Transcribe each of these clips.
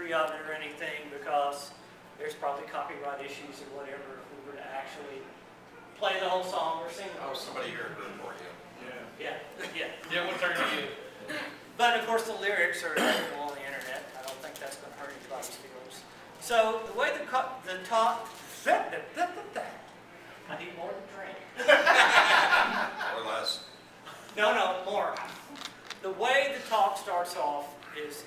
history of it or anything, because there's probably copyright issues or whatever if we were to actually play the whole song or sing the whole song. Somebody here heard for you. Yeah. Yeah, we'll turn to you. But of course the lyrics are available on the internet. I don't think that's going to hurt anybody's feelings. So the way the top, I need more than drink. Or less. No, more. The way the talk starts off is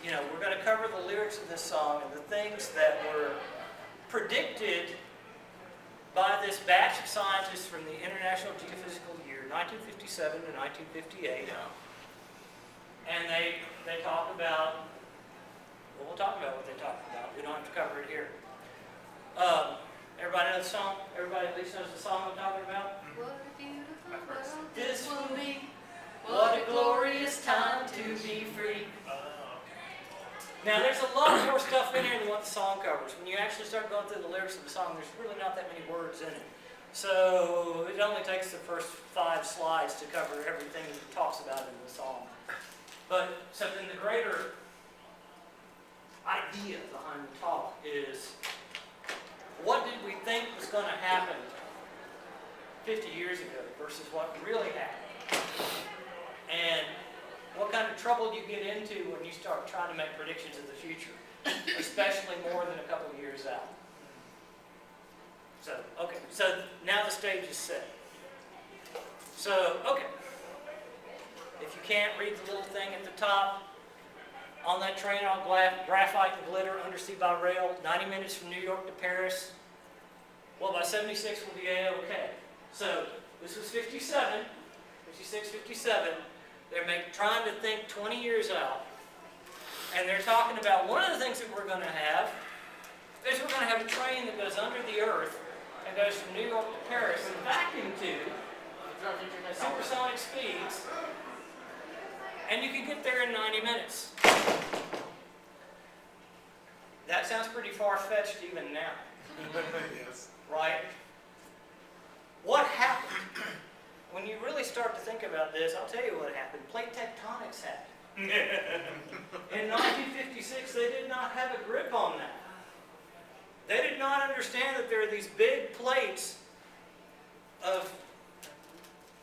we're going to cover the lyrics of this song and the things that were predicted by this batch of scientists from the International Geophysical Year, 1957 to 1958. Yeah. And they talk about, well, we'll talk about what they talk about. We don't have to cover it here. Everybody know the song? Everybody at least knows the song I'm talking about? What a beautiful world This will be, what a glorious time to be free. Now, there's a lot more stuff in here than what the song covers. When you actually start going through the lyrics of the song, there's really not that many words in it. So it only takes the first 5 slides to cover everything it talks about in the song. But something the greater idea behind the talk is, what did we think was going to happen 50 years ago versus what really happened? And what kind of trouble you get into when you start trying to make predictions of the future, especially more than a couple of years out. So, okay, so now the stage is set. So, okay. If you can't read the little thing at the top, on that train on graphite and glitter, undersea by rail, 90 minutes from New York to Paris. Well, by 76 we'll be A-okay. So, this was 57, 56, 57. They're trying to think 20 years out. And they're talking about one of the things that we're going to have is we're going to have a train that goes under the earth and goes from New York to Paris in a vacuum tube at supersonic speeds. And you can get there in 90 minutes. That sounds pretty far-fetched even now. Yes. Right? What happened? When you really start to think about this, I'll tell you what happened. Plate tectonics happened. In 1956, they did not have a grip on that. They did not understand that there are these big plates of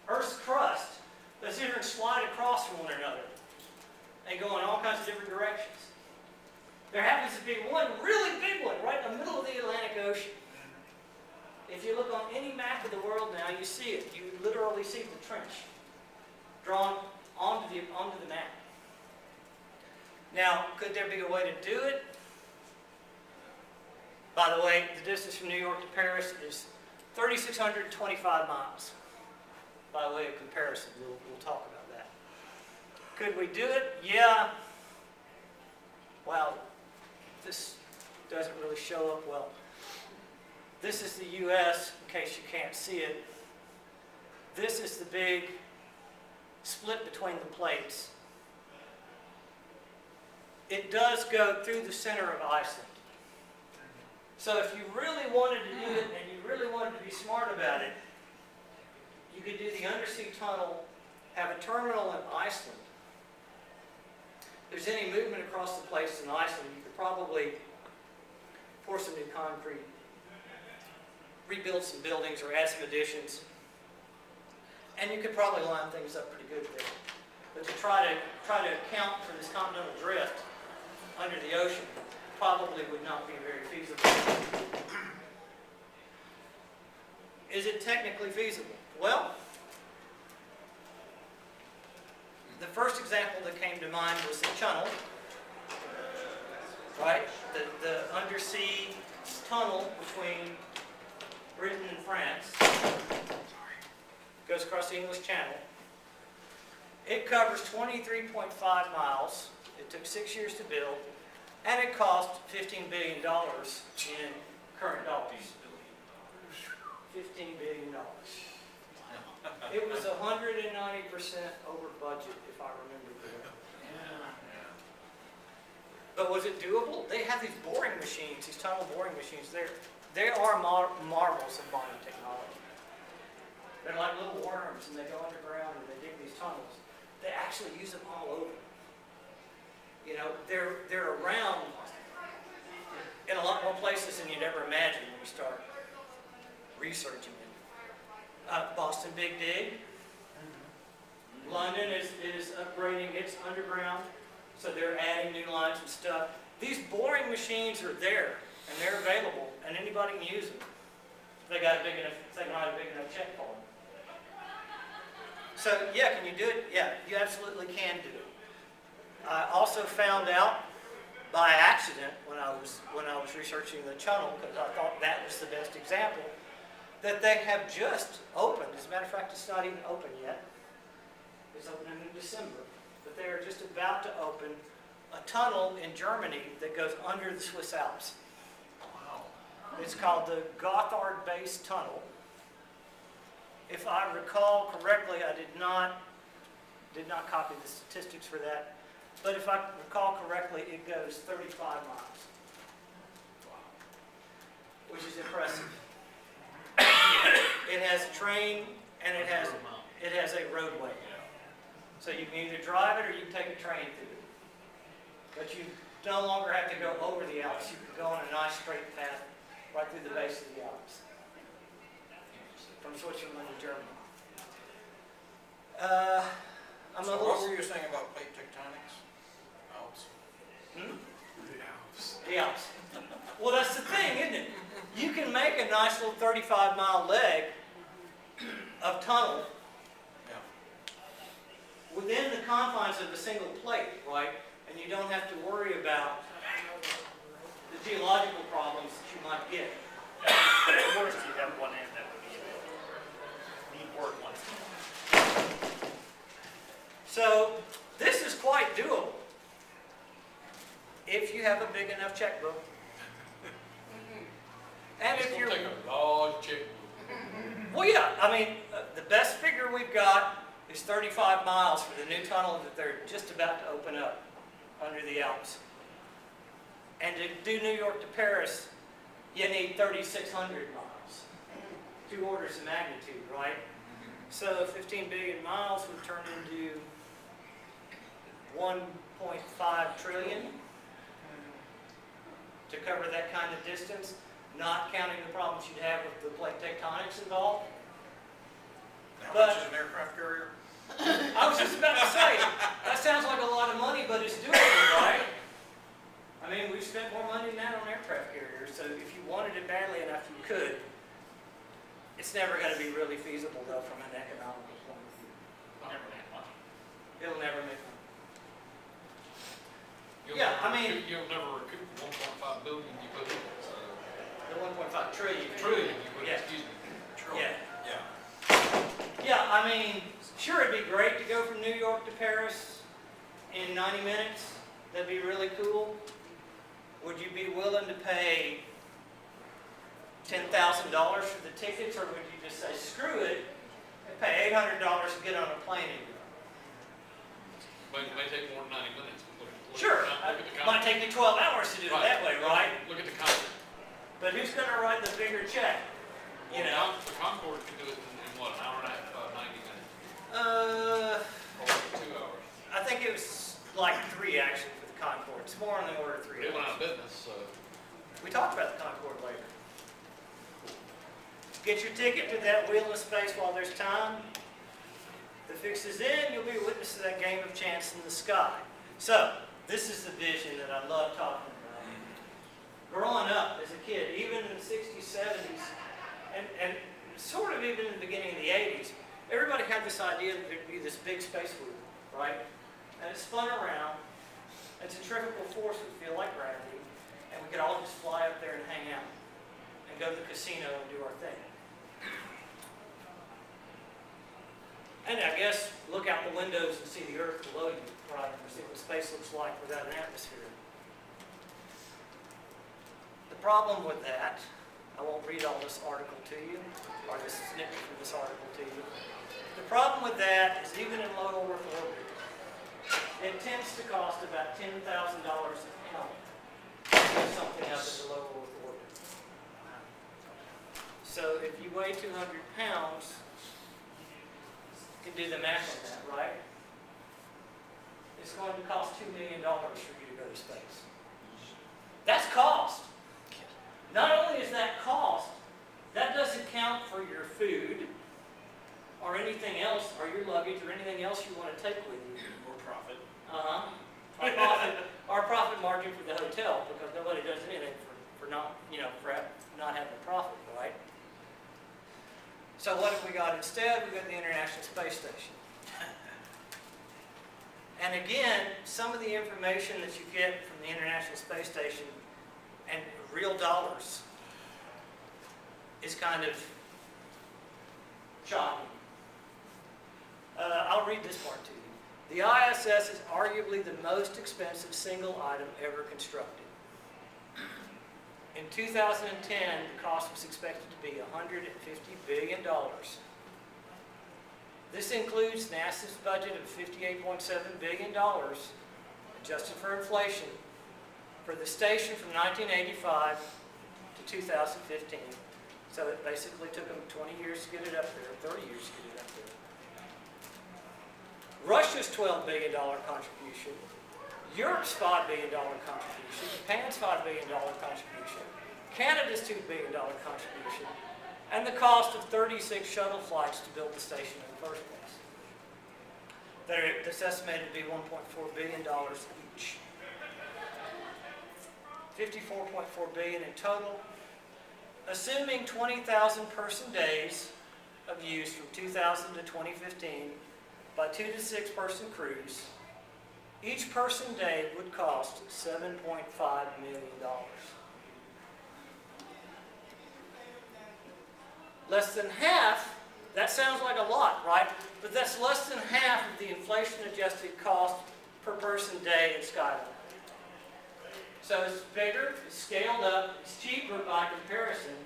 Earth's crust that's either slide across from one another and go in all kinds of different directions. There happens to be one really big one right in the middle of the Atlantic Ocean. If you look on any map of the world now, you see it. You literally see the trench drawn onto the map. Now, could there be a way to do it? By the way, the distance from New York to Paris is 3,625 miles. By way of comparison, we'll talk about that. Could we do it? Yeah. Well, this doesn't really show up well. This is the U.S., in case you can't see it. This is the big split between the plates. It does go through the center of Iceland. So if you really wanted to do it and you really wanted to be smart about it, you could do the undersea tunnel, have a terminal in Iceland. If there's any movement across the plates in Iceland, you could probably pour some new concrete, rebuild some buildings or add some additions, and you could probably line things up pretty good there. But to try to account for this continental drift under the ocean probably would not be very feasible. Is it technically feasible? Well, the first example that came to mind was the channel, right? The undersea tunnel between Britain and France goes across the English Channel. It covers 23.5 miles. It took 6 years to build, and it cost $15 billion in current dollars. $15 billion. It was 190% over budget, if I remember correctly. But was it doable? They have these boring machines, these tunnel boring machines. They are marvels of modern technology. They're like little worms, and they go underground and they dig these tunnels. They actually use them all over. You know, they're around than you'd ever imagine when you start researching it. Boston Big Dig. London is upgrading its underground, so they're adding new lines and stuff. These boring machines are there, and they're available, and anybody can use them. They got a big enough, they don't have a big enough check for them. So yeah, can you do it? Yeah, you absolutely can do it. I also found out by accident when I was researching the tunnel, because I thought that was the best example, that they have just opened. As a matter of fact, it's not even open yet. It's opening in December, but they are just about to open a tunnel in Germany that goes under the Swiss Alps. Wow. It's called the Gotthard Base Tunnel. If I recall correctly, I did not copy the statistics for that, but if I recall correctly, it goes 35 miles, which is impressive. It has a train and it has a roadway. So you can either drive it or you can take a train through it. But you no longer have to go over the Alps. You can go on a nice straight path right through the base of the Alps from Switzerland to Germany. What were you saying about plate tectonics? Alps. The Alps. Well, that's the thing, isn't it? You can make a nice little 35-mile leg of tunnel within the confines of a single plate, right? And you don't have to worry about the geological problems that you might get. Of course, you have one end that would be need work one. So this is quite doable if you have a big enough checkbook. And if you're... It's gonna take a large checkbook. Well, yeah, I mean, the best figure we've got is 35 miles for the new tunnel that they're just about to open up under the Alps. And to do New York to Paris, you need 3,600 miles. 2 orders of magnitude, right? So 15 billion miles would turn into 1.5 trillion to cover that kind of distance, not counting the problems you'd have with the plate tectonics involved. How But- much is an aircraft carrier? I was just about to say, that sounds like a lot of money, but it's doable, right? I mean, we've spent more money than that on aircraft carriers, so if you wanted it badly enough, you could. It's never going to be really feasible, though, from an economical point of view. Never make money. It'll never make money. You'll Yeah, never I mean- you'll never recoup 1.5 billion you put in. The 1.5 trillion. Trillion you put in, Yeah. excuse me. Yeah. Yeah. Yeah, I mean, sure, it'd be great to go from New York to Paris in 90 minutes. That'd be really cool. Would you be willing to pay $10,000 for the tickets, or would you just say, screw it, and pay $800 to get on a plane and go? But it may take more than 90 minutes. Sure, Look at the it might take you 12 hours to do it that way, right? Look at the Concorde. But who's going to write the bigger check? You know? The Concorde can do it in what, an hour and a half, 90 minutes? Or 2 hours. I think it was like 3 actually for the Concorde. It's more on the order of 3 It went hours. out of business, so. We talked about the Concorde later. Get your ticket to that wheel of space while there's time. The fix is in, you'll be a witness to that game of chance in the sky. So, this is the vision that I love talking about. Growing up as a kid, even in the 60s, 70s, and sort of even in the beginning of the 80s, everybody had this idea that there'd be this big space wheel, right? And it spun around, and centrifugal force would feel like gravity, and we could all just fly up there and hang out, and go to the casino and do our thing. And I guess look out the windows and see the Earth below you, right? And see what space looks like without an atmosphere. The problem with that, I won't read all this article to you, or this snippet from this article to you. The problem with that is even in low Earth orbit, it tends to cost about $10,000 a pound to do something up at the low Earth orbit. So if you weigh 200 pounds, you can do the math on that, right? It's going to cost $2 million for you to go to space. That's cost. Not only is that cost, that doesn't count for your food or anything else, or your luggage, or anything else you want to take with you. Or profit. Our profit margin for the hotel, because nobody does anything for not, for not having a profit, right? So what have we got instead? We've got the International Space Station. And again, some of the information that you get from the International Space Station and real dollars is kind of shocking. I'll read this part to you. The ISS is arguably the most expensive single item ever constructed. In 2010, the cost was expected to be $150 billion. This includes NASA's budget of $58.7 billion, adjusted for inflation, for the station from 1985 to 2015. So it basically took them 20 years to get it up there, 30 years to get it up there. Russia's $12 billion contribution, Europe's $5 billion contribution, Japan's $5 billion contribution, Canada's $2 billion contribution, and the cost of 36 shuttle flights to build the station in the first place. That's estimated to be $1.4 billion each. $54.4 billion in total. Assuming 20,000 person days of use from 2000 to 2015 by 2 to 6 person crews, each person day would cost $7.5 million. Less than half, that sounds like a lot, right? But that's less than half of the inflation-adjusted cost per person day at Skyline. So it's bigger, it's scaled up, it's cheaper by comparison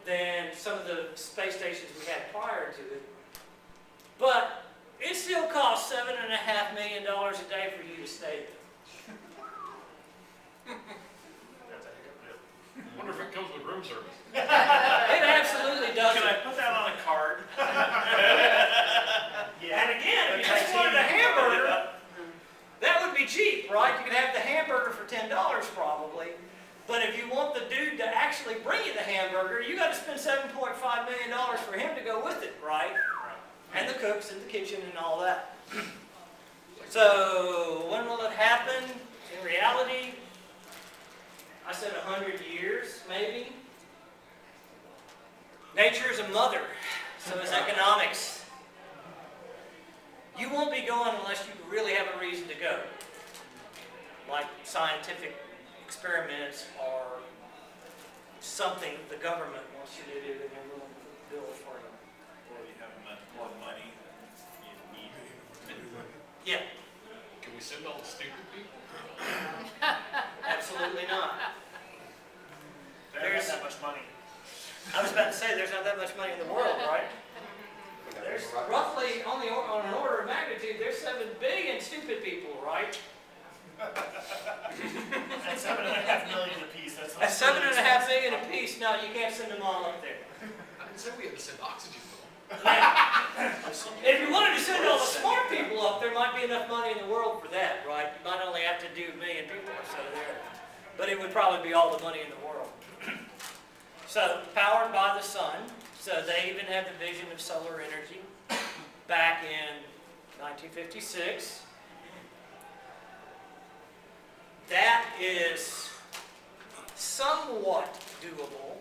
than some of the space stations we had prior to it. But it still costs $7.5 million a day for you to stay there. That's a heck of a deal. I wonder if it comes with room service. It absolutely doesn't. Can I put that on a card? And again, if you just wanted a hamburger, that would be cheap, right? You could have the hamburger for $10 probably. But if you want the dude to actually bring you the hamburger, you got to spend $7.5 million for him to go with it, right? And the cooks and the kitchen and all that. So when will it happen? In reality, I said 100 years, maybe. Nature is a mother, so is economics. You won't be going unless you really have a reason to go. Like scientific experiments or something the government wants you to do and they're willing to build for you. Or you have more money than you need. Yeah, Can we send all the stupid people? absolutely not. There's that much money. I was about to say, there's not that much money in the world, right? There's roughly, on an order of magnitude, there's 7 billion stupid people, right? At $7.5 million apiece. At $7.5 million apiece, no, you can't send them all up there. I didn't say we had to send oxygen to them. If you wanted to send all the smart people up, there might be enough money in the world for that, right? You might only have to do 1 million people or so there. But it would probably be all the money in the world. So, powered by the sun. So they even had the vision of solar energy back in 1956. That is somewhat doable.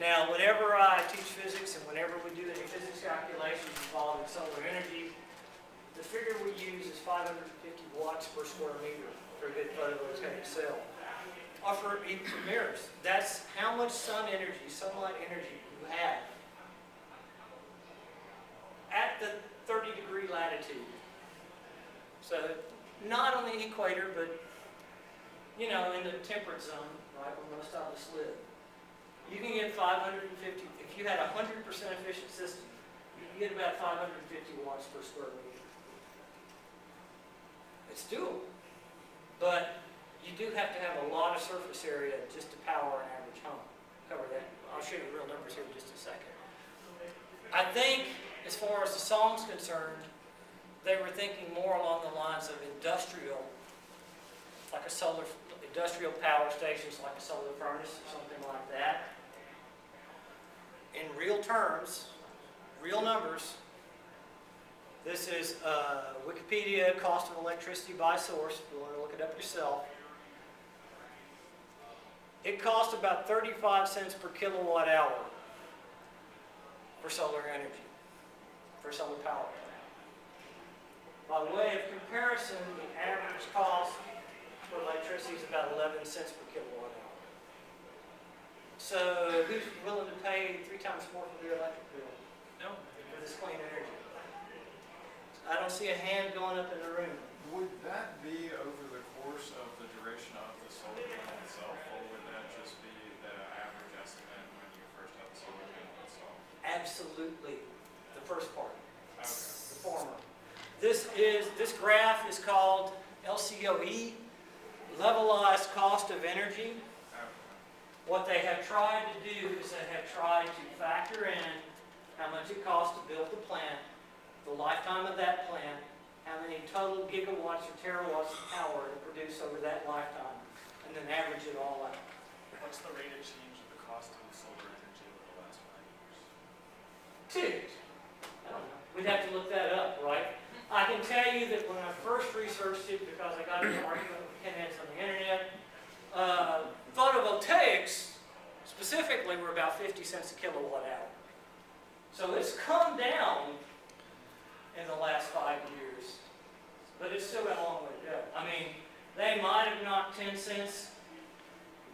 Now, whenever I teach physics and whenever we do any physics calculations involving solar energy, the figure we use is 550 watts per square meter for a good photovoltaic cell. Or for mirrors. That's how much sunlight energy you have at the 30-degree latitude. So, not on the equator, but, in the temperate zone, right, where most of us live. You can get 550, if you had a 100% efficient system, you can get about 550 watts per square meter. It's doable. But you do have to have a lot of surface area just to power an average home. Cover that. I'll show you real numbers here in just a second. I think, as far as the song's concerned, they were thinking more along the lines of industrial like a solar, industrial power stations like a solar furnace or something like that. In real terms, real numbers, this is Wikipedia cost of electricity by source, if you want to look it up yourself. It costs about 35 cents per kilowatt hour for solar energy, for solar power plant. By way of comparison, the average cost for electricity is about 11 cents per kilowatt hour. So who's willing to pay 3 times more for their electric bill? No. For this clean energy? I don't see a hand going up in the room. Would that be over the course of the duration of the solar panel itself, or would that just be the average estimate when you first have the solar panel installed? Absolutely. The first part. Okay. The former. This graph is called LCOE, levelized cost of energy. Okay. What they have tried to do is they have tried to factor in how much it costs to build the plant, the lifetime of that plant, how many total gigawatts or terawatts of power to produce over that lifetime, and then average it all out. What's the rate of change of the cost of solar energy over the last 5 years? Dude, I don't know. We'd have to look that up, right? I can tell you that when I first researched it, because I got into an argument with pinheads on the internet, photovoltaics specifically were about 50 cents a kilowatt hour. So it's come down in the last 5 years, but it's still got a long way to go. I mean, they might have knocked 10 cents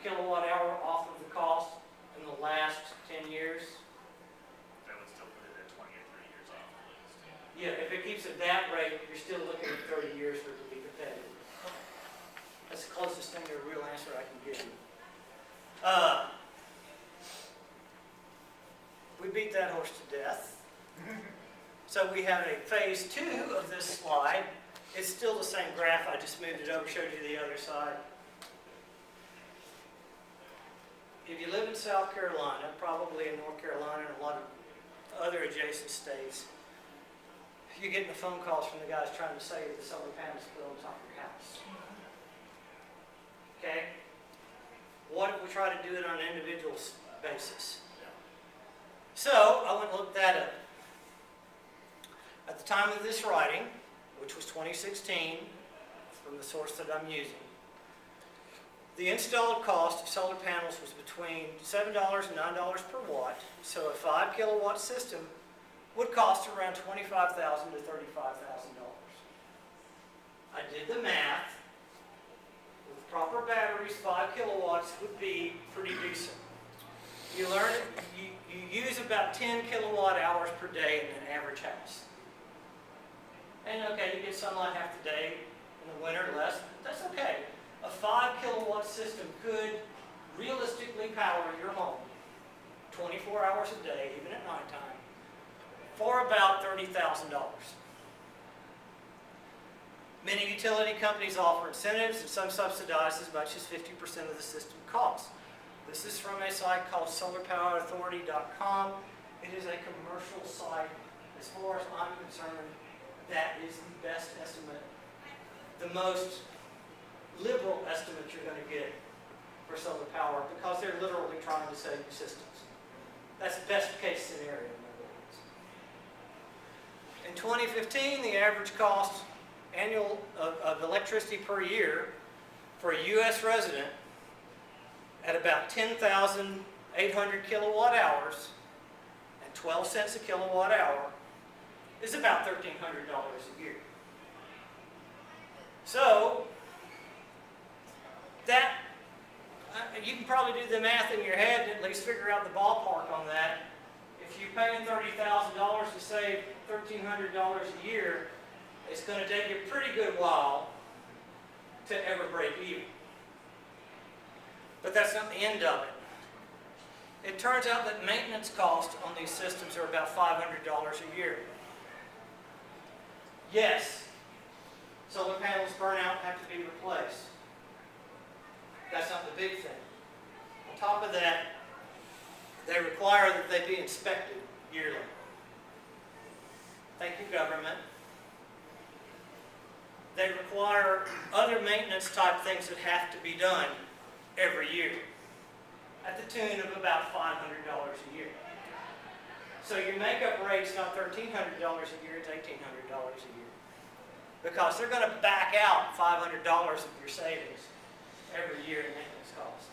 a kilowatt hour off of the cost in the last 10 years. That would still put it at 20 or 30 years off the list. Yeah, if it keeps at that rate, you're still looking at 30 years for it to be competitive. That's the closest thing to a real answer I can give you. We beat that horse to death. So we have a phase 2 of this slide. It's still the same graph, I just moved it over, showed you the other side. If you live in South Carolina, probably in North Carolina and a lot of other adjacent states, you're getting the phone calls from the guys trying to save the solar panels put on top of your house. Okay? What if we try to do it on an individual basis? So, I went and looked that up. At the time of this writing, which was 2016, from the source that I'm using, the installed cost of solar panels was between $7 and $9 per watt, so a 5 kilowatt system would cost around $25,000 to $35,000. I did the math. With proper batteries, 5 kilowatts would be pretty decent. You learn it, you use about 10 kilowatt hours per day in an average house. And okay, you get sunlight half the day, in the winter less, that's okay. A 5 kilowatt system could realistically power your home 24 hours a day, even at nighttime, for about $30,000. Many utility companies offer incentives and some subsidize as much as 50% of the system cost. This is from a site called solarpowerauthority.com. It is a commercial site. As far as I'm concerned, that is the best estimate, the most liberal estimate you're going to get for solar power, because they're literally trying to save you systems. That's the best case scenario, in other words. In 2015, the average cost annual of electricity per year for a U.S. resident at about 10,800 kilowatt hours and 12 cents a kilowatt hour is about $1,300 a year. So, that, you can probably do the math in your head and at least figure out the ballpark on that. If you're paying $30,000 to save $1,300 a year, it's going to take you a pretty good while to ever break even. But that's not the end of it. It turns out that maintenance costs on these systems are about $500 a year. Yes, solar panels burn out and have to be replaced. That's not the big thing. On top of that, they require that they be inspected yearly. Thank you, government. they require other maintenance type things that have to be done every year at the tune of about $500 a year. So your makeup rate's not $1,300 a year, it's $1,800 a year. Because they're going to back out $500 of your savings every year in maintenance costs.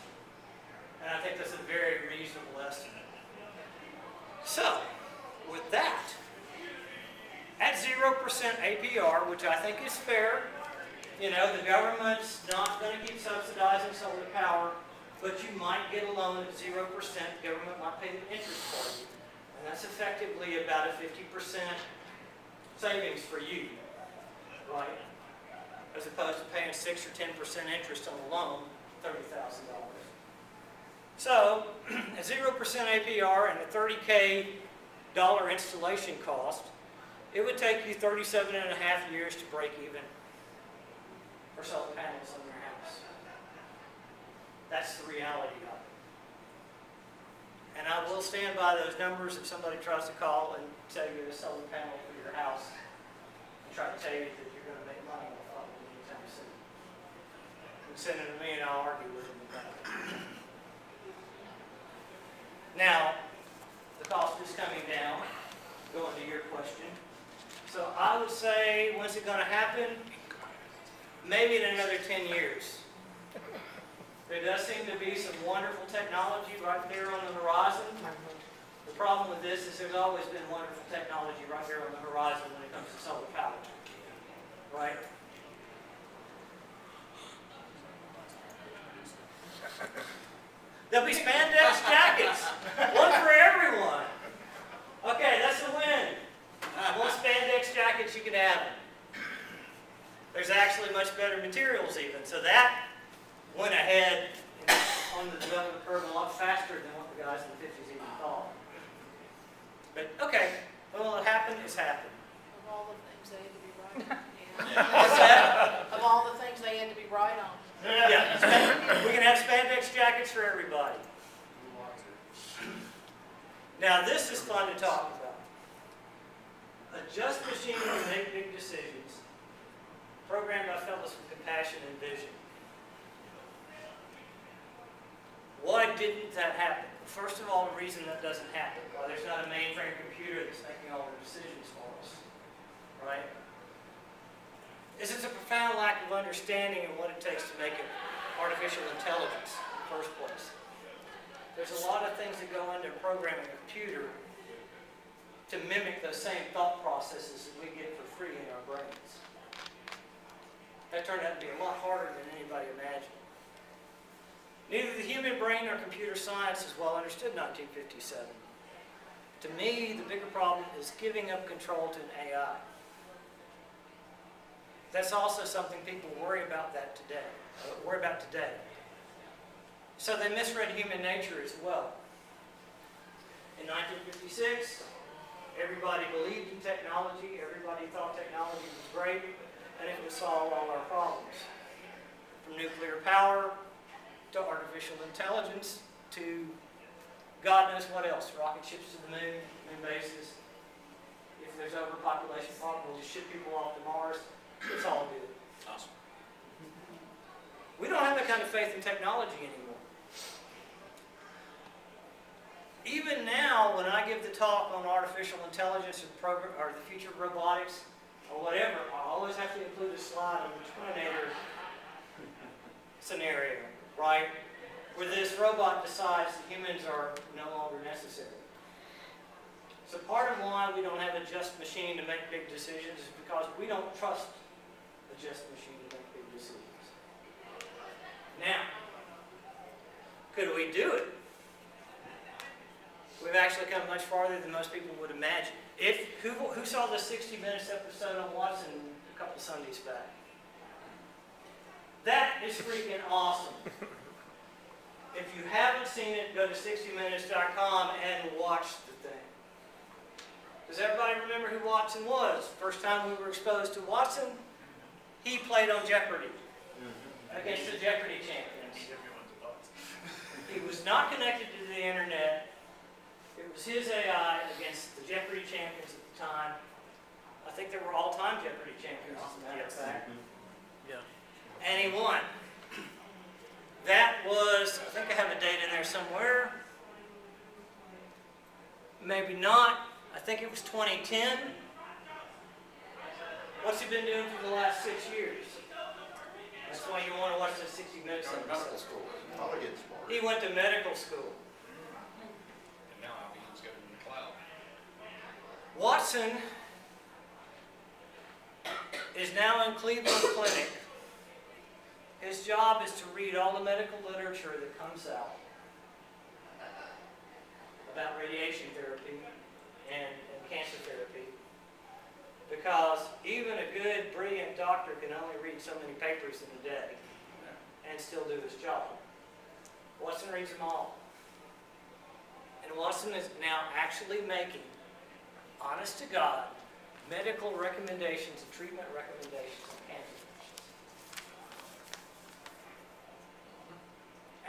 And I think that's a very reasonable estimate. So, with that, at 0% APR, which I think is fair, you know, the government's not going to keep subsidizing solar power, but you might get a loan at 0%, the government might pay the interest for you. And that's effectively about a 50% savings for you, right? As opposed to paying 6 or 10% interest on a loan, $30,000. So, at 0% APR and a $30K installation cost, it would take you 37 and a half years to break even for solar panels on your house. That's the reality of it. And I will stand by those numbers if somebody tries to call and tell you a solar panel for your house and try to tell you that you're going to make money off of it anytime soon. And send it to me and I'll argue with them about it. Now, the cost is coming down, going to your question. So I would say, when's it going to happen? Maybe in another 10 years. There does seem to be some wonderful technology right there on the horizon. The problem with this is there's always been wonderful technology right there on the horizon when it comes to solar power. Right? There'll be spandex jackets. One for everyone. Okay, that's a win. One spandex jackets, you can have them. There's actually much better materials even. So that went ahead on the development curve a lot faster than what the guys in the 50s even thought. But okay, well, it happened, it's happened. Of all the things they had to be right on. What's that? Of all the things they had to be right on. Yeah, we can have spandex jackets for everybody. Now this is fun to talk about. A just machine to make big decisions, programmed by fellows with compassion and vision. Why didn't that happen? First of all, the reason that doesn't happen, why there's not a mainframe computer that's making all the decisions for us, right? This is a profound lack of understanding of what it takes to make it artificial intelligence in the first place. There's a lot of things that go into programming a computer to mimic those same thought processes that we get for free in our brains. That turned out to be a lot harder than anybody imagined. Neither the human brain nor computer science is well understood in 1957. To me, the bigger problem is giving up control to an AI. That's also something people worry about today. So they misread human nature as well. In 1956, everybody believed in technology, everybody thought technology was great, and it would solve all our problems. From nuclear power to artificial intelligence to God knows what else, rocket ships to the moon bases. If there's overpopulation problem, we'll just ship people off to Mars. It's all good. Awesome. We don't have that kind of faith in technology anymore. Even now, when I give the talk on artificial intelligence or the future of robotics or whatever, I always have to include a slide on the Terminator scenario, right? Where this robot decides that humans are no longer necessary. So part of why we don't have a just machine to make big decisions is because we don't trust a just machine to make big decisions. Now, could we do it? We've actually come much farther than most people would imagine. Who saw the 60 Minutes episode on Watson a couple Sundays back? That is freaking awesome. If you haven't seen it, go to 60minutes.com and watch the thing. Does everybody remember who Watson was? First time we were exposed to Watson, he played on Jeopardy against the Jeopardy champions. He was not connected to the internet. It was his AI against the Jeopardy champions at the time. I think they were all-time Jeopardy champions, as a matter of fact. And he won. That was, I think I have a date in there somewhere. Maybe not. I think it was 2010. What's he been doing for the last 6 years? That's why you want to watch the 60 Minutes Going to medical episode. school. Probably getting smarter. He went to medical school. And now IBM's got it in the cloud. Watson is now in Cleveland Clinic. His job is to read all the medical literature that comes out about radiation therapy and cancer therapy. Because even a good, brilliant doctor can only read so many papers in a day and still do his job. Watson reads them all. And Watson is now actually making, honest to God, medical recommendations and treatment recommendations on cancer patients.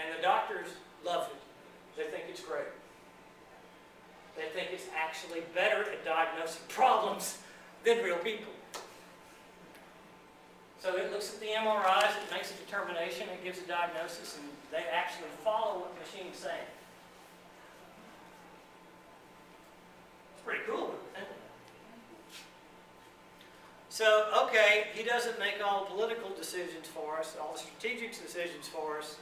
And the doctors love it. They think it's great. They think it's actually better at diagnosing problems than real people. So it looks at the MRIs, it makes a determination, it gives a diagnosis, and they actually follow what the machine's saying. It's pretty cool, isn't it? So, okay, he doesn't make all the political decisions for us, all the strategic decisions for us.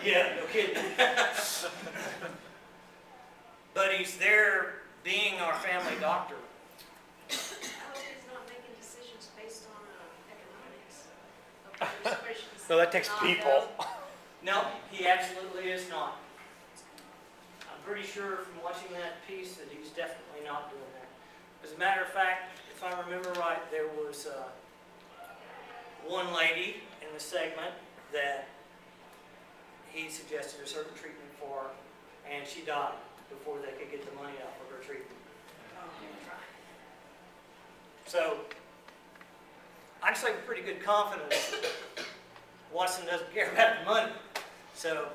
Yeah, no kidding. But he's there being our family doctor. I hope he's not making decisions based on economics. No, that takes people. No, he absolutely is not. I'm pretty sure from watching that piece that he's definitely not doing that. As a matter of fact, if I remember right, there was one lady in the segment that he suggested a certain treatment for, and she died before they could get the money out for her treatment. So, I'd say with pretty good confidence, Watson doesn't care about the money. So,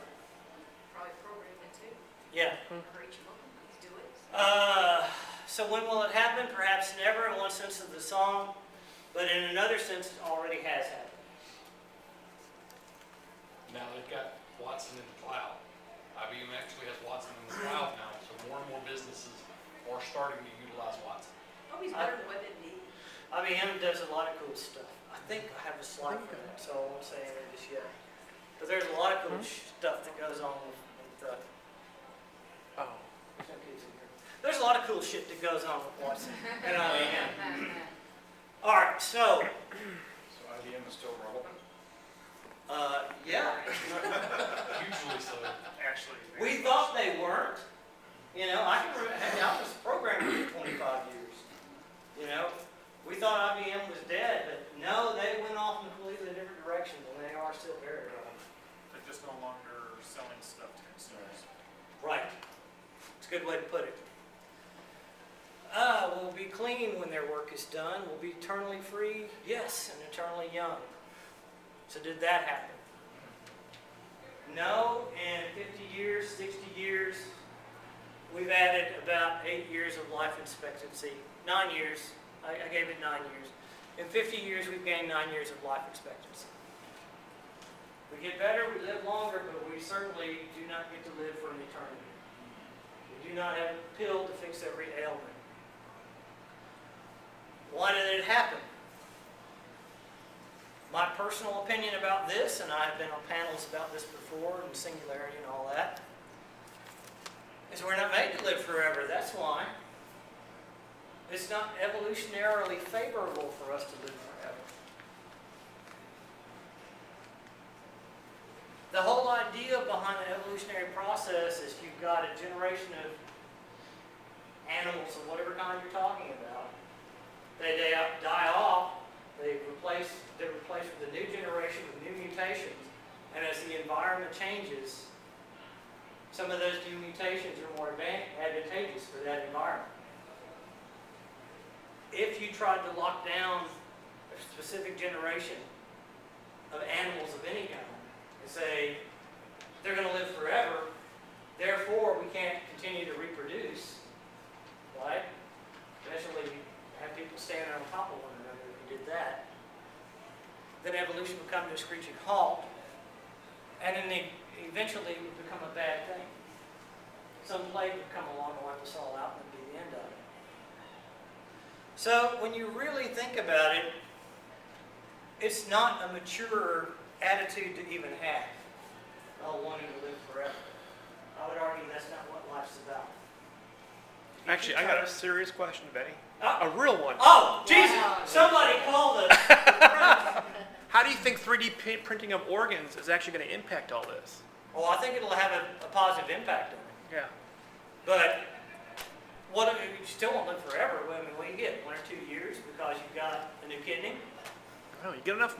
Probably programming too, yeah. for each one, he's doing. So when will it happen? Perhaps never in one sense of the song, but in another sense it already has happened. Now they've got Watson in the cloud. IBM actually has Watson in the cloud now, so more and more businesses are starting to utilize Watson. Oh, he's better than WebMD. IBM does a lot of cool stuff. I think I have a slide for that, so I won't say anything just yet. But there's a lot of cool stuff that goes on with there's no kids in here. There's a lot of cool shit that goes on with Watson and IBM. All right, so So IBM is still relevant? yeah, Hugely so. Actually, we thought they weren't. You know, I can remember, hey, I was a programmer for 25 years. You know, we thought IBM was dead, but no, they went off in completely different directions, and they are still very relevant. they're just no longer selling stuff to consumers. Right. It's a good way to put it. We'll be clean when their work is done. We'll be eternally free, yes, and eternally young. So did that happen? No, in 50 years, 60 years, we've added about 8 years of life expectancy. 9 years. I gave it 9 years. In 50 years, we've gained 9 years of life expectancy. We get better, we live longer, but we certainly do not get to live for an eternity. We do not have a pill to fix every ailment. Why did it happen? My personal opinion about this, and I've been on panels about this before, and singularity and all that, is we're not made to live forever. That's why. It's not evolutionarily favorable for us to live forever. The whole idea behind the evolutionary process is you've got a generation of animals of whatever kind you're talking about. They die off, they're replaced with a new generation with new mutations, and as the environment changes, some of those new mutations are more advantageous for that environment. If you tried to lock down a specific generation of animals of any kind and say, they're going to live forever, therefore we can't continue to reproduce, right? Eventually you have people standing on top of one another if you did that. then evolution would come to a screeching halt, and then eventually it would become a bad thing. Some plague would come along and wipe us all out, and it'd be the end of it. So when you really think about it, it's not a mature attitude to even have, wanting to live forever. I would argue that's not what life's about. Actually, I got a serious question, Betty. Oh. A real one. Oh, Jesus! Somebody call us. How do you think 3D printing of organs is actually going to impact all this? Well, I think it'll have a positive impact on it. Yeah. But you still won't live forever. I mean, what do you get? 1 or 2 years because you've got a new kidney? I don't know, you get enough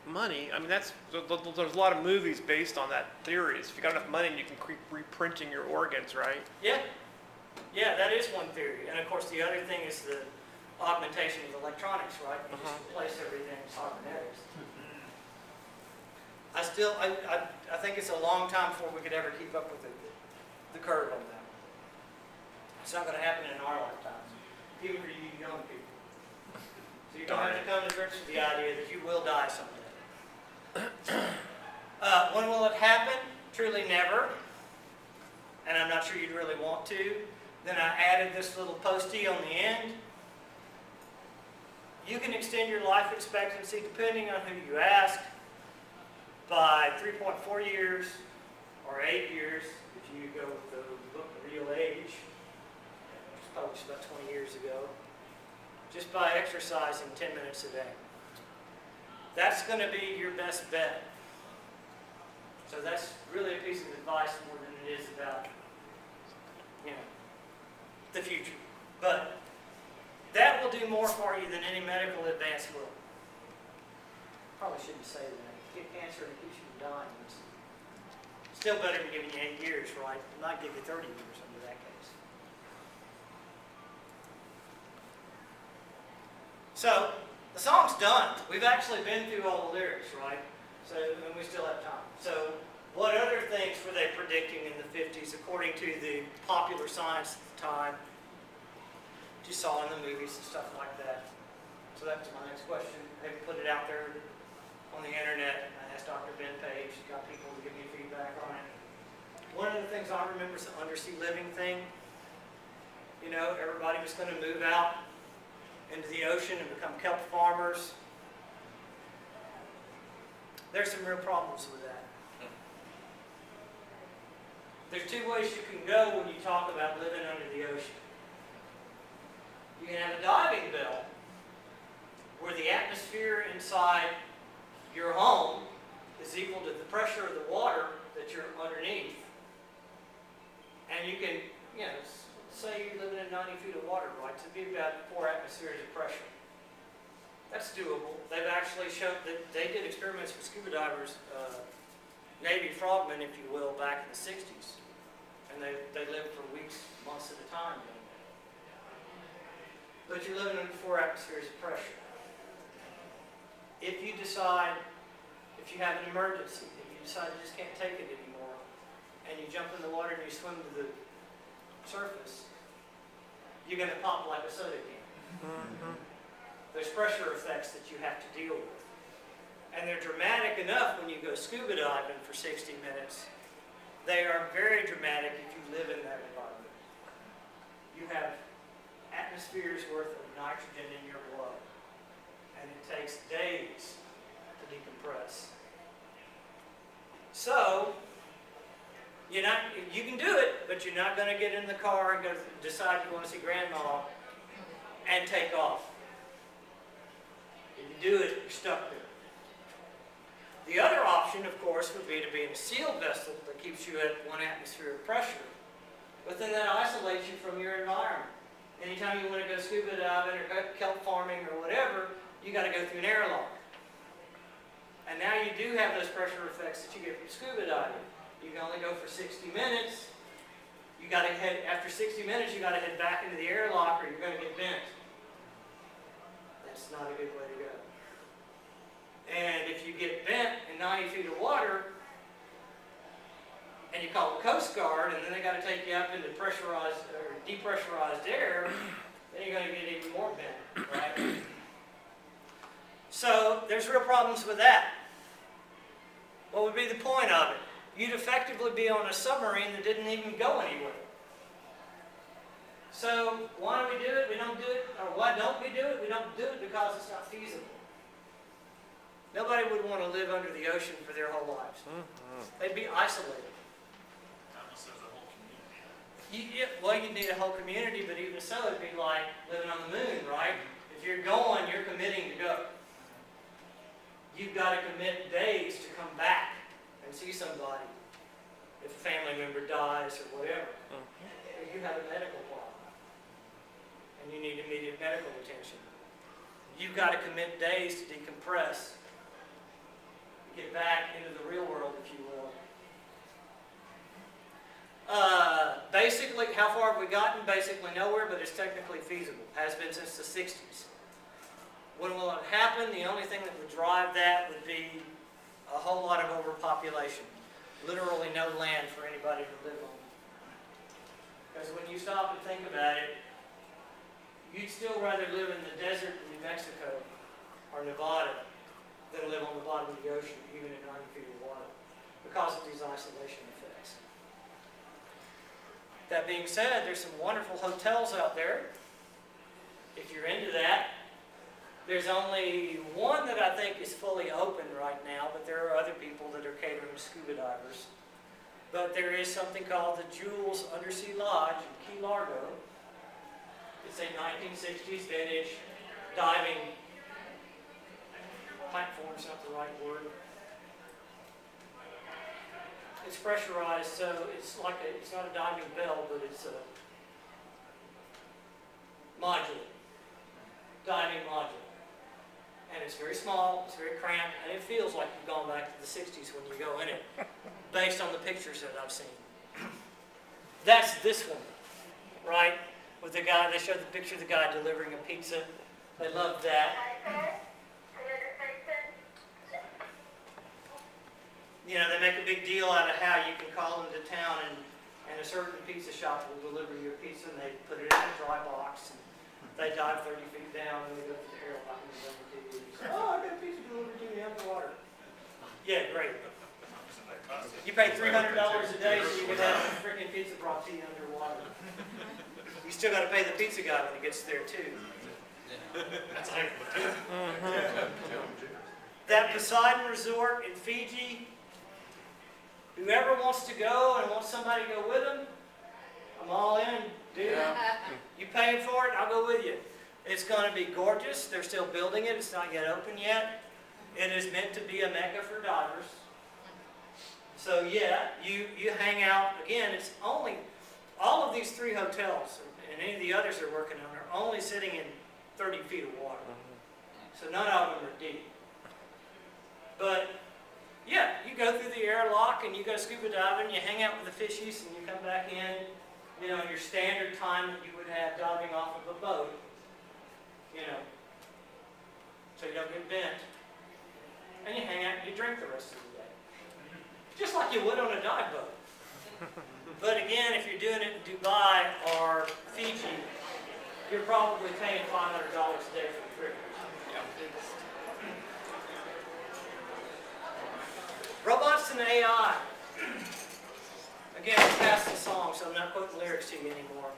money. I mean, there's a lot of movies based on that theory. If you got enough money, you can keep reprinting your organs, right? Yeah. Yeah, that is one theory. And of course, the other thing is the augmentation of electronics, right? You just replace everything with cybernetics. I think it's a long time before we could ever keep up with the curve on that. It's not going to happen in our lifetime, even for you young people. So you're going to have to come to grips with the idea that you will die someday. When will it happen? Truly never. And I'm not sure you'd really want to. Then I added this little postie on the end. You can extend your life expectancy, depending on who you ask, by 3.4 years or 8 years, if you go with the book Real Age, which was published about 20 years ago, just by exercising 10 minutes a day. That's going to be your best bet. So that's really a piece of advice more than it is about, the future. But that will do more for you than any medical advance will. Probably shouldn't say that. You get cancer and it keeps you from dying. It's still better than giving you 8 years, right? It might give you 30 years under that case. So, the song's done. We've actually been through all the lyrics, right? So, and we still have time. So, what other things were they predicting in the 50s according to the popular science at the time? You saw in the movies and stuff like that. So that's my next question. They put it out there on the internet. I asked Dr. Ben Page, got people to give me feedback on it. One of the things I remember is the undersea living thing. Everybody was going to move out into the ocean and become kelp farmers. There's some real problems with that. There's 2 ways you can go when you talk about living under the ocean. You can have a diving bell where the atmosphere inside your home is equal to the pressure of the water that you're underneath. And you can, say you're living in 90 feet of water, right? So it'd be about 4 atmospheres of pressure. That's doable. They've actually shown that they did experiments with scuba divers, Navy frogmen, if you will, back in the 60s. And they lived for weeks, months at a time doing that. But you're living under 4 atmospheres of pressure. If you decide, if you have an emergency, if you decide you just can't take it anymore, and you jump in the water and you swim to the surface, you're going to pop like a soda can. Mm-hmm. There's pressure effects that you have to deal with. And they're dramatic enough when you go scuba diving for 60 minutes. They are very dramatic if you live in that environment. You have atmospheres worth of nitrogen in your blood. And it takes days to decompress. So, you can do it, but you're not going to get in the car and go decide you want to see grandma and take off. If you do it, you're stuck there. The other option, of course, would be to be in a sealed vessel that keeps you at 1 atmosphere of pressure. But then that isolates you from your environment. Anytime you want to go scuba diving or kelp farming or whatever, you got to go through an airlock. And now you do have those pressure effects that you get from scuba diving. You can only go for 60 minutes. You got to after 60 minutes, you got to head back into the airlock or you're going to get bent. That's not a good way to go. And if you get bent in 90 feet of water, and you call the Coast Guard, and then they got to take you up into pressurized or depressurized air, then you're going to get even more bent, right? So there's real problems with that. What would be the point of it? You'd effectively be on a submarine that didn't even go anywhere. So why do we do it? We don't do it. Or why don't we do it? We don't do it because it's not feasible. Nobody would want to live under the ocean for their whole lives. They'd be isolated. Unless there's a whole community. Well, you need a whole community, but even so, it'd be like living on the moon, right? If you're going, you're committing to go. You've got to commit days to come back and see somebody. If a family member dies or whatever. If you have a medical problem and you need immediate medical attention, you've got to commit days to decompress, get back into the real world, if you will. Basically, how far have we gotten? Basically nowhere, but it's technically feasible. Has been since the 60s. When will it happen? The only thing that would drive that would be a whole lot of overpopulation. Literally no land for anybody to live on. Because when you stop and think about it, you'd still rather live in the desert in New Mexico or Nevada than live on the bottom of the ocean, even in 90 feet of water, because of these isolation effects. That being said, there's some wonderful hotels out there. If you're into that, there's only one that I think is fully open right now, but there are other people that are catering to scuba divers. But there is something called the Jules Undersea Lodge in Key Largo. It's a 1960s vintage diving platform's not the right word. It's pressurized, so it's like it's not a diving bell, but it's a modular, diving module. And it's very small, it's very cramped, and it feels like you've gone back to the 60s when you go in it, based on the pictures that I've seen. That's this one, right? With the guy, they showed the picture of the guy delivering a pizza. They loved that. You know, they make a big deal out of how you can call into town and a certain pizza shop will deliver you a pizza, and they put it in a dry box, and they dive 30 feet down, and they go to the airlock and they bring it to you. You say, oh, I got pizza delivered to me underwater. Yeah, great. You pay $300 a day so you can have a freaking pizza brought to you underwater. You still got to pay the pizza guy when he gets there, too. That's a heck of a tip. That Poseidon Resort in Fiji, whoever wants to go and wants somebody to go with them, I'm all in, dude. You paying for it, I'll go with you. It's going to be gorgeous. They're still building it. It's not yet open yet. It is meant to be a mecca for divers. So yeah, you hang out. Again, it's only, all of these 3 hotels, and any of the others they're working on, are only sitting in 30 feet of water. So none of them are deep. But yeah, you go through the airlock and you go scuba diving, you hang out with the fishies, and you come back in, you know, your standard time that you would have diving off of a boat, you know, so you don't get bent. And you hang out and you drink the rest of the day. Just like you would on a dive boat. But again, if you're doing it in Dubai or Fiji, you're probably paying $500 a day for the privilege. Robots and AI. Again, it's past the song, so I'm not quoting lyrics to you anymore.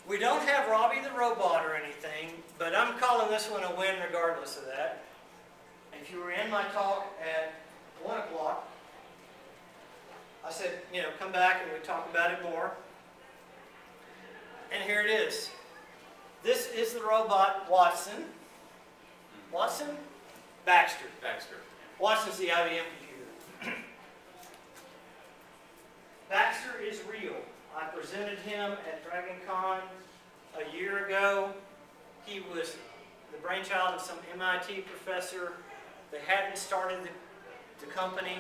We don't have Robbie the Robot or anything, but I'm calling this one a win regardless of that. If you were in my talk at 1 o'clock, I said, you know, come back and we talk about it more. And here it is. This is the robot Watson. Watson? Baxter. Watson's the IBM computer. Baxter is real. I presented him at Dragon Con a year ago. He was the brainchild of some MIT professor. They hadn't started the company.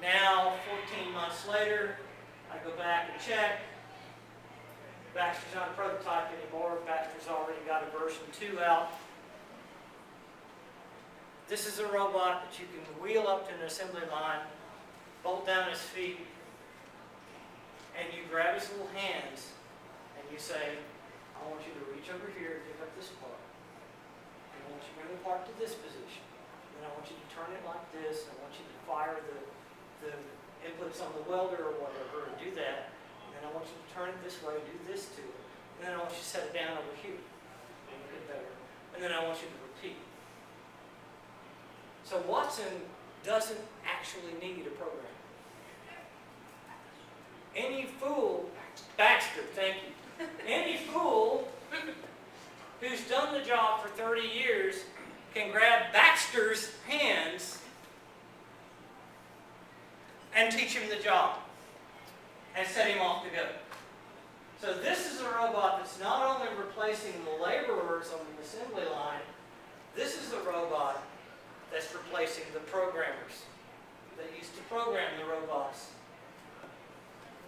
Now, 14 months later, I go back and check. Baxter's not a prototype anymore. Baxter's already got a version 2 out. This is a robot that you can wheel up to an assembly line, bolt down his feet, and you grab his little hands, and you say, I want you to reach over here and pick up this part. And I want you to bring the part to this position. Then I want you to turn it like this, and I want you to fire the inputs on the welder or whatever, and do that. And then I want you to turn it this way, do this to it. And then I want you to set it down over here, and make it better. And then I want you to repeat. So Watson doesn't actually need a program. Any fool, Baxter, thank you. Any fool who's done the job for 30 years can grab Baxter's hands and teach him the job and set him off to go. So this is a robot that's not only replacing the laborers on the assembly line, this is a robot that's replacing the programmers that used to program the robots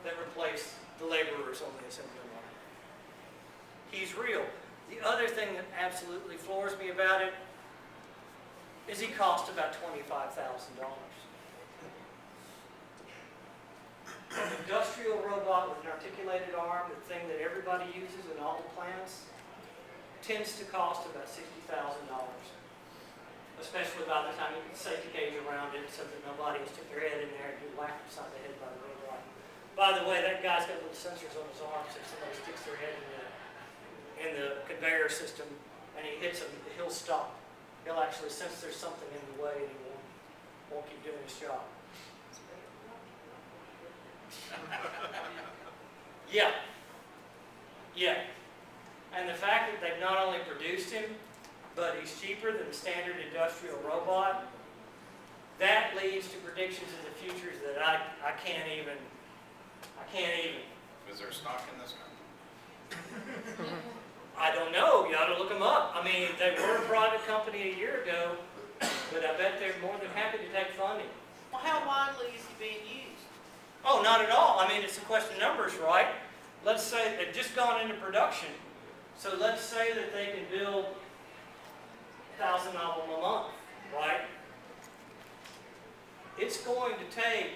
that replace the laborers on the assembly line. He's real. The other thing that absolutely floors me about it is he cost about $25,000. An industrial robot with an articulated arm, the thing that everybody uses in all the plants, tends to cost about $60,000. Especially by the time you get the safety cage around it so that nobody will stick their head in there and get whacked upside the head by the robot. By the way, that guy's got little sensors on his arm, so if somebody sticks their head in the conveyor system and he hits them, he'll stop. He'll actually sense there's something in the way and he won't keep doing his job. Yeah. Yeah. And the fact that they've not only produced him, but he's cheaper than the standard industrial robot, that leads to predictions of the futures that I can't even. Is there stock in this company? I don't know. You ought to look them up. I mean, they were a private company a year ago, but I bet they're more than happy to take funding. Well, how widely is he being used? Oh, not at all. I mean, it's a question of numbers, right? Let's say they've just gone into production. So let's say that they can build 1,000 of them a month, right? It's going to take,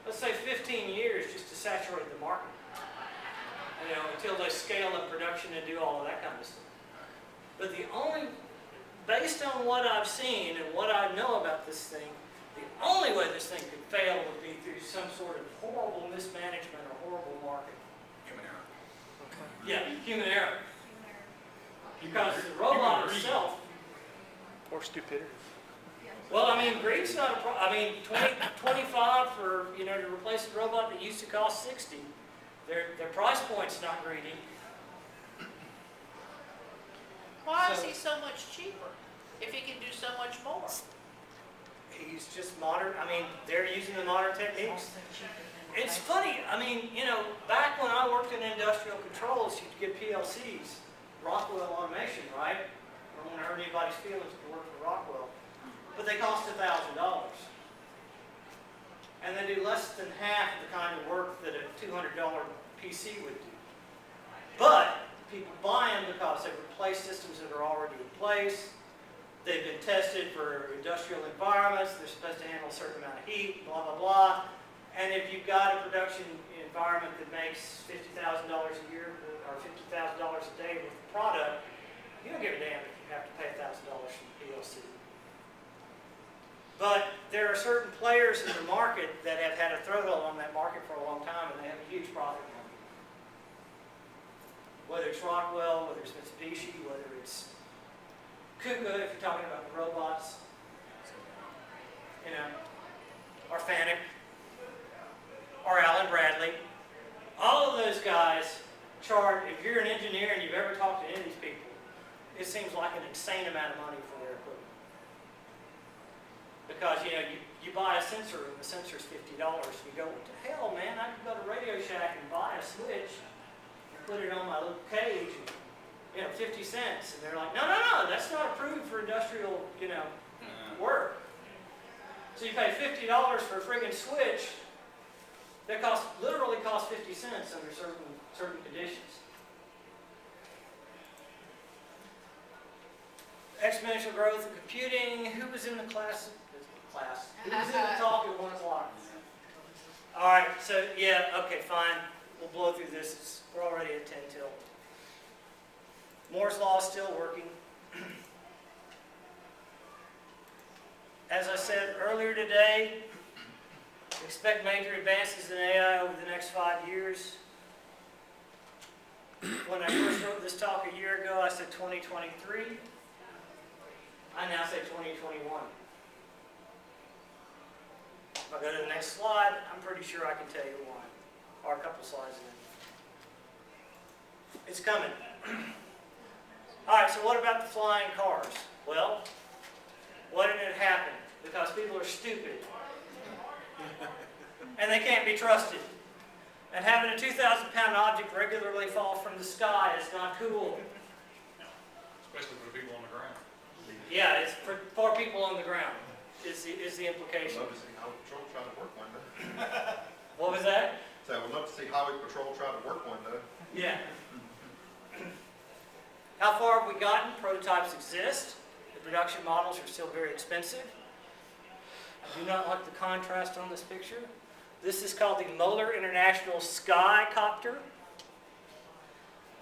let's say, 15 years just to saturate the market. You know, until they scale up production and do all of that kind of stuff. But based on what I've seen and what I know about this thing, the only way this thing could fail would be through some sort of horrible mismanagement or horrible marketing. Human error. Yeah, human error. Because the robot itself, Or stupidity. well, I mean, greed's not a problem. I mean, 25 for, to replace a robot that used to cost 60. Their price point's not greedy. Why is So- he so much cheaper if he can do so much more? He's just modern. I mean, they're using the modern techniques. It's funny. I mean, back when I worked in industrial controls, you'd get PLCs, Rockwell Automation, right? I don't want to hurt anybody's feelings if you work for Rockwell. But they cost $1,000. And they do less than half of the kind of work that a $200 PC would do. But people buy them because they replace systems that are already in place. They've been tested for industrial environments. They're supposed to handle a certain amount of heat, blah, blah, blah. And if you've got a production environment that makes $50,000 a year or $50,000 a day with the product, you don't give a damn if you have to pay $1,000 for the PLC. But there are certain players in the market that have had a throathold on that market for a long time, and they have a huge profit margin. Whether it's Rockwell, whether it's Mitsubishi, whether it's KUKA, if you're talking about the robots, or Fanuc, or Allen Bradley. All of those guys charge, if you're an engineer and you've ever talked to any of these people, it seems like an insane amount of money for their equipment. Because, you buy a sensor and the sensor's $50. You go, what the hell, man? I can go to Radio Shack and buy a switch and put it on my little cage and, 50 cents. And they're like, no, that's not approved for industrial, work. So you pay $50 for a friggin' switch that literally costs 50 cents under certain conditions. Exponential growth in computing. Who was in the class? Who was in the talk at 1 o'clock? All right, so okay, fine. We'll blow through this. We're already at 10 till. Moore's Law is still working. As I said earlier today, expect major advances in AI over the next 5 years. When I first wrote this talk a year ago, I said 2023. I now say 2021. If I go to the next slide, I'm pretty sure I can tell you why. Or a couple slides in. It's coming. All right, so what about the flying cars? Well, why didn't it happen? Because people are stupid. And they can't be trusted. And having a 2,000-pound object regularly fall from the sky is not cool. Especially for the people on the ground. Yeah, it's for people on the ground, is the implication. I'd love to see Highway Patrol try to work one day. What was that? So I would love to see Highway Patrol try to work one day. Yeah. How far have we gotten? Prototypes exist. The production models are still very expensive. I do not like the contrast on this picture. This is called the Moeller International Skycopter.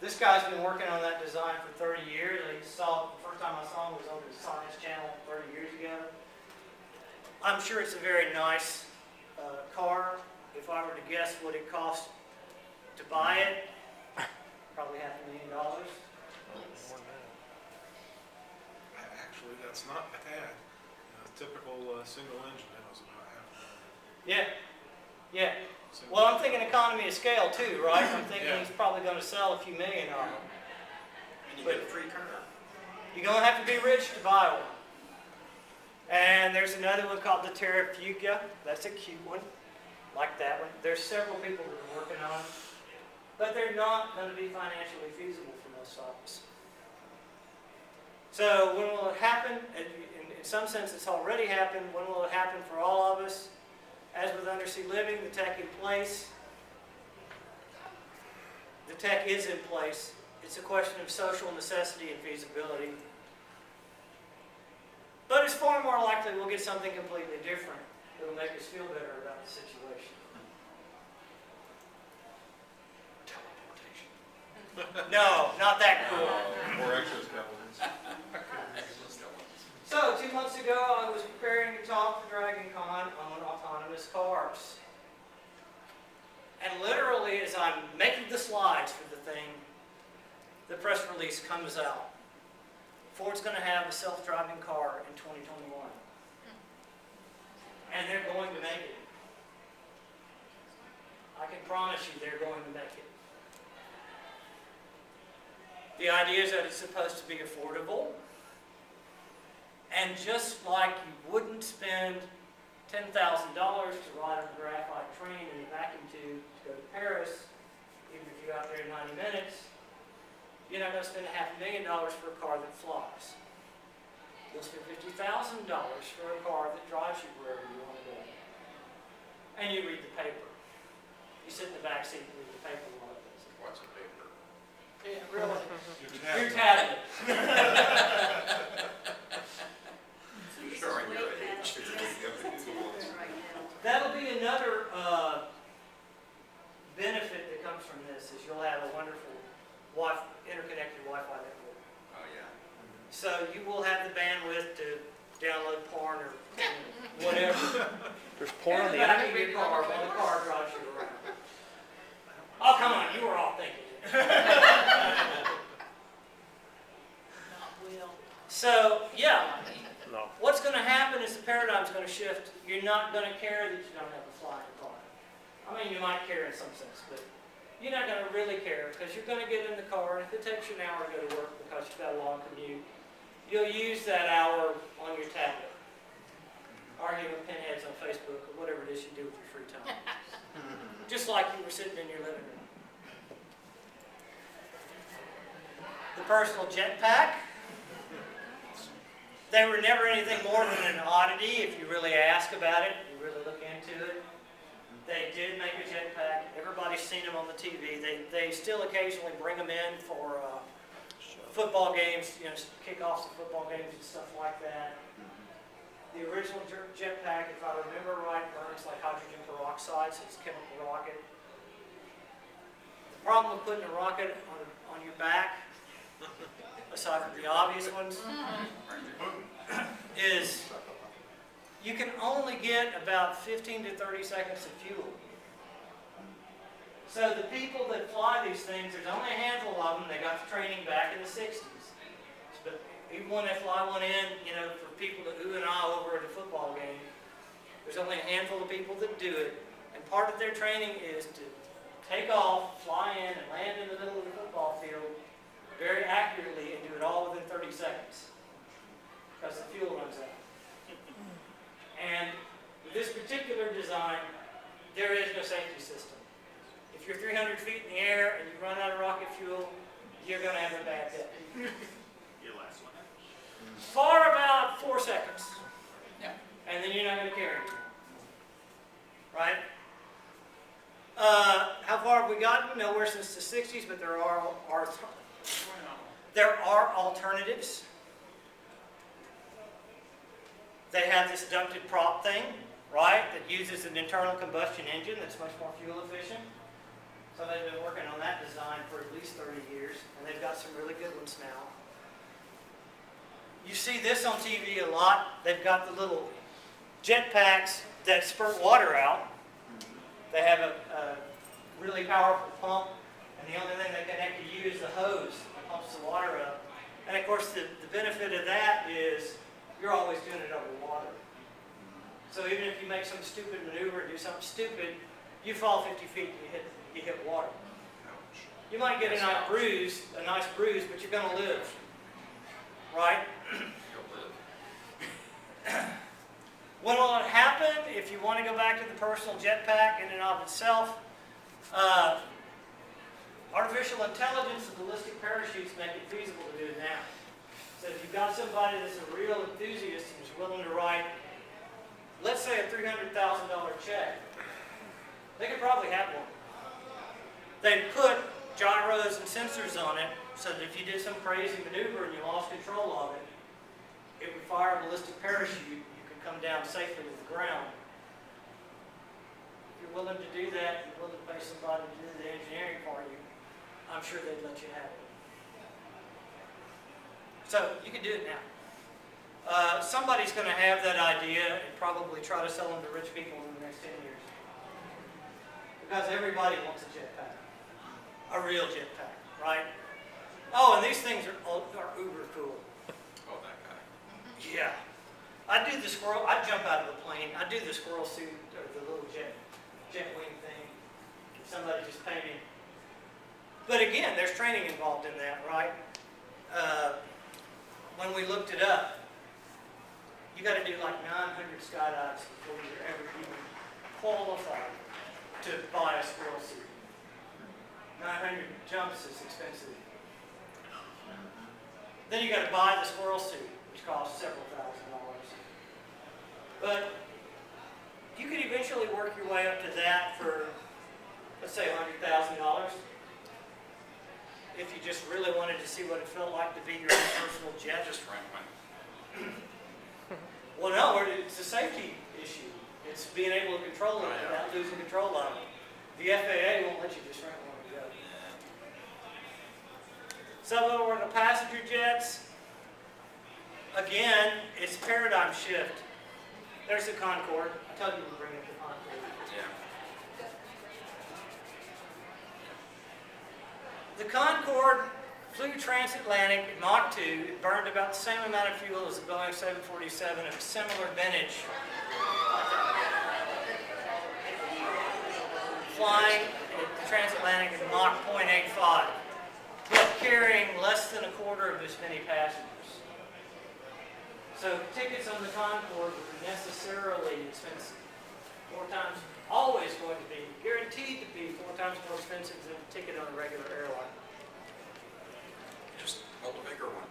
This guy's been working on that design for 30 years. The first time I saw him was on the Science Channel 30 years ago. I'm sure it's a very nice car. If I were to guess what it cost to buy it, probably $500,000. Actually, that's not bad. A typical single engine now is about $500,000. Yeah, yeah. Well, I'm thinking economy of scale too, right? I'm thinking Yeah. he's probably going to sell a few million of them. And you get a free car. You're going to have to be rich to buy one. And there's another one called the Terrafugia. That's a cute one, like that one. There's several people that are working on it, but they're not going to be financially feasible for most of us. So when will it happen? In some sense, it's already happened. When will it happen for all of us? As with undersea living, the tech in place. The tech is in place. It's a question of social necessity and feasibility. But it's far more likely we'll get something completely different that'll make us feel better about the situation. Teleportation. No, not that cool. Or exoskeletons. So, 2 months ago, I was preparing to talk to Dragon Con on autonomous cars. And literally, as I'm making the slides for the thing, the press release comes out. Ford's going to have a self-driving car in 2021. And they're going to make it. I can promise you they're going to make it. The idea is that it's supposed to be affordable. And just like you wouldn't spend $10,000 to ride on a graphite train in a vacuum tube to go to Paris, even if you're out there in 90 minutes, you're not going to spend $500,000 for a car that flies. You'll spend $50,000 for a car that drives you wherever you want to go. And you read the paper. You sit in the back seat and read the paper a lot of this. What's a paper? Yeah, really. Your Your tablet. Showing your age. That'll be another benefit that comes from this, is you'll have a wonderful interconnected Wi-Fi network. Oh, yeah. So you will have the bandwidth to download porn or whatever. There's porn on the back internet? of your car while the car drives you around. Oh, come on, you were all thinking it. Not will. So, yeah, No. what's going to happen is the paradigm's going to shift. You're not going to care that you don't have a flying car. I mean, you might care in some sense, but you're not going to really care because you're going to get in the car, and if it takes you an hour to go to work because you've got a long commute, you'll use that hour on your tablet, arguing with pinheads on Facebook or whatever it is you do with your free time. Just like you were sitting in your living room. The personal jetpack. They were never anything more than an oddity if you really ask about it, you really look into it. They did make a jetpack. Everybody's seen them on the TV. They still occasionally bring them in for football games, kickoffs of football games and stuff like that. The original jetpack, if I remember right, burns like hydrogen peroxide, so it's a chemical rocket. The problem with putting a rocket on your back aside from the obvious ones, is you can only get about 15 to 30 seconds of fuel. So the people that fly these things, there's only a handful of them. They got the training back in the 60s. But even when they fly one in, you know, for people to ooh and ah over at a football game, there's only a handful of people that do it. And part of their training is to take off, fly in, and land in the middle of the football field very accurately and do it all within 30 seconds. Because the fuel runs out. And with this particular design, there is no safety system. If you're 300 feet in the air and you run out of rocket fuel, you're going to have a bad day. Your last one. For about 4 seconds. Yeah. And then you're not going to carry it. Right? How far have we gotten? Nowhere since the 60s, but there are alternatives. They have this ducted prop thing, right, that uses an internal combustion engine that's much more fuel efficient. Somebody's been working on that design for at least 30 years, and they've got some really good ones now. You see this on TV a lot. They've got the little jet packs that spurt water out. They have a really powerful pump, and the only thing they connect to you is the hose that pumps the water up. And of course, the benefit of that is you're always doing it over water. So even if you make some stupid maneuver and do something stupid, you fall 50 feet and you hit water. You might get a nice bruise, but you're going to live. Right? What will happen if you want to go back to the personal jetpack in and of itself? Artificial intelligence and ballistic parachutes make it feasible to do it now. So if you've got somebody that's a real enthusiast who's willing to write, let's say a $300,000 check, they could probably have one. They'd put gyros and sensors on it so that if you did some crazy maneuver and you lost control of it, it would fire a ballistic parachute. You could come down safely to the ground. If you're willing to do that, you're willing to pay somebody to do the engineering for you, I'm sure they'd let you have it. So you can do it now. Somebody's going to have that idea and probably try to sell them to rich people in the next 10 years. Because everybody wants a jetpack. A real jetpack, right? Oh, and these things are uber cool. Oh, that guy. Yeah. I'd jump out of the plane. I'd do the squirrel suit or the little jet wing thing. If somebody just pay me. But again, there's training involved in that, right? When we looked it up, you got to do like 900 skydives before you're ever even qualified to buy a squirrel suit. 900 jumps is expensive. Then you got to buy the squirrel suit, which costs several $1,000s. But you could eventually work your way up to that for, let's say, $100,000. If you just really wanted to see what it felt like to be your own personal jet. Just ran one. Well, no, it's a safety issue. It's being able to control it without losing control of it. The FAA won't let you just rent one and go. Some over the passenger jets, again, it's a paradigm shift. There's the Concorde. I told you to bring up the Concorde. Yeah. The Concorde flew transatlantic in Mach 2. It burned about the same amount of fuel as the Boeing 747 of a similar vintage. Flying the transatlantic in Mach 0.85, but carrying less than a quarter of as many passengers. So tickets on the Concorde were necessarily expensive. 4 times, always going to be, guaranteed to be 4 times more expensive than a ticket on a regular airline. Just build a bigger one.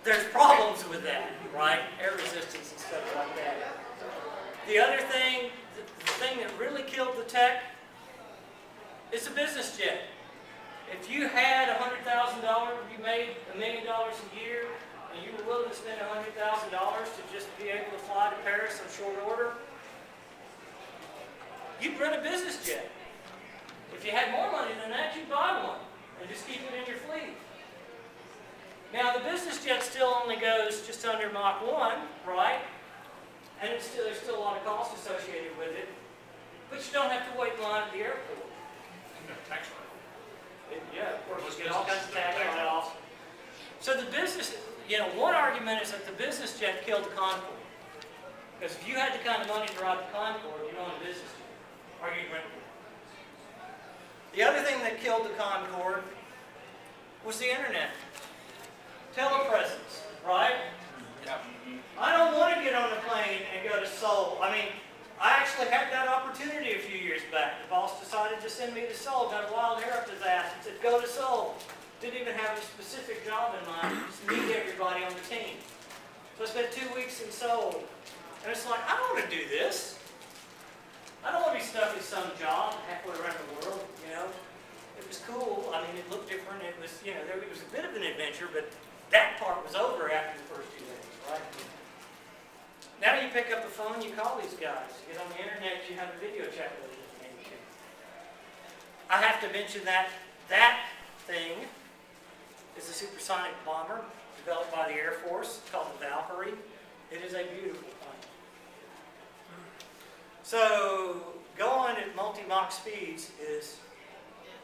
There's problems with that, right? Air resistance and stuff like that. The other thing, the thing that really killed the tech, is a business jet. If you had $100,000, you made $1 million a year, and you were willing to spend $100,000 to just be able to fly to Paris on short order, you'd rent a business jet. If you had more money than that, you'd buy one. and just keep it in your fleet. Now, the business jet still only goes just under Mach 1, right? And there's still a lot of cost associated with it. But you don't have to wait in line at the airport. Tax rate. Yeah, of course, you get all kinds of tax write-offs. So the business, one argument is that the business jet killed the Concorde. Because if you had the kind of money to ride the Concorde, you'd own a business jet, or you'd rent one. The other thing that killed the Concorde was the internet. Telepresence, right? Yeah. I don't want to get on a plane and go to Seoul. I mean, I actually had that opportunity a few years back. The boss decided to send me to Seoul, got a wild hair up his ass and said, go to Seoul. Didn't even have a specific job in mind, just meet everybody on the team. So I spent 2 weeks in Seoul. And it's like, I don't want to do this. I don't want to be stuck in some job halfway around the world, It was cool. I mean, it looked different. It was, it was a bit of an adventure, but that part was over after the first 2 days, right? Now you pick up the phone, you call these guys. You get on the internet, you have a video chat with them. I have to mention that thing is a supersonic bomber developed by the Air Force called the Valkyrie. It is a beautiful plane. So going at multi-Mach speeds is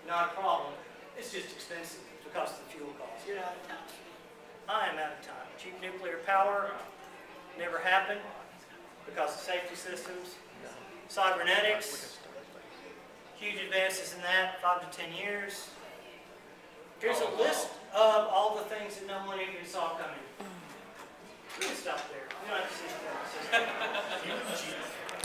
not a problem. It's just expensive because of the fuel cost. You're out of time. I am out of time. Cheap nuclear power never happened because of safety systems. Cybernetics, huge advances in that, 5 to 10 years. Here's a list of all the things that no one even saw coming. We can stop there. You don't have to see the